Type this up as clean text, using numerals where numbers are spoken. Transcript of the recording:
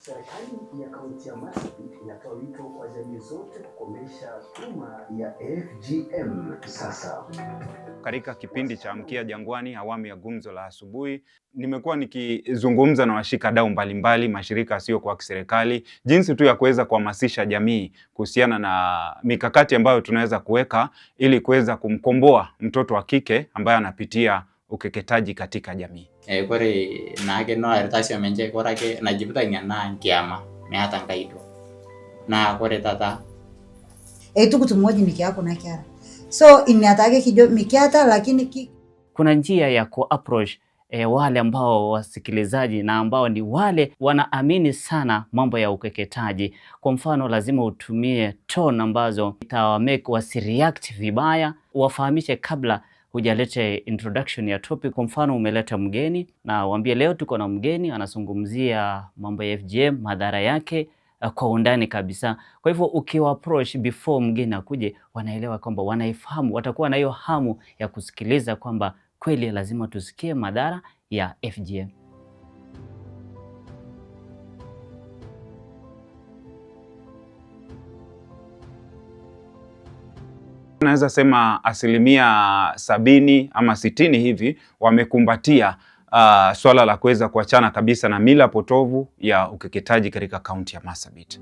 Serikali ya kaunti ya Marsabit inatoa wito kwa jamii zote kukomesha tuma ya FGM sasa. Katika kipindi cha Amkia Jangwani awamu ya gumzo la asubuhi, nimekuwa nikizungumza na washikadau mbalimbali, mashirika yasiyo kwa kiserikali, jinsi tu ya kuweza kuhamasisha jamii kuhusiana na mikakati ambayo tunaweza kuweka ili kuweza kumkomboa mtoto wa kike ambaye anapitia ukeketaji katika jamii. Kore naake no aritasio menje korake najibuta nyana nkiama meata ngaido na kore tata tukutu moja mikiako na kiara so inatake kijo mikiata lakini kuna njia ya ku-approach wale ambao wasikilizaji na ambao ni wale wanaamini sana mambo ya ukeketaji. Kwa mfano lazima utumie tone ambazo itawamake wasireact vibaya, wafahamishe kabla hujalete introduction ya topic. Kwa mfano umeleta mgeni na waambie leo tuko na mgeni anazungumzia mambo ya FGM, madhara yake kwa undani kabisa. Kwa hivyo ukiwa approach before mgeni akuje, wanaelewa kwamba wanaifahamu, watakuwa na hiyo hamu ya kusikiliza kwamba kweli lazima tusikie madhara ya FGM. Naweza sema 70% ama 60% hivi wamekumbatia swala la kuweza kuachana kabisa na mila potovu ya ukeketaji katika kaunti ya Marsabit.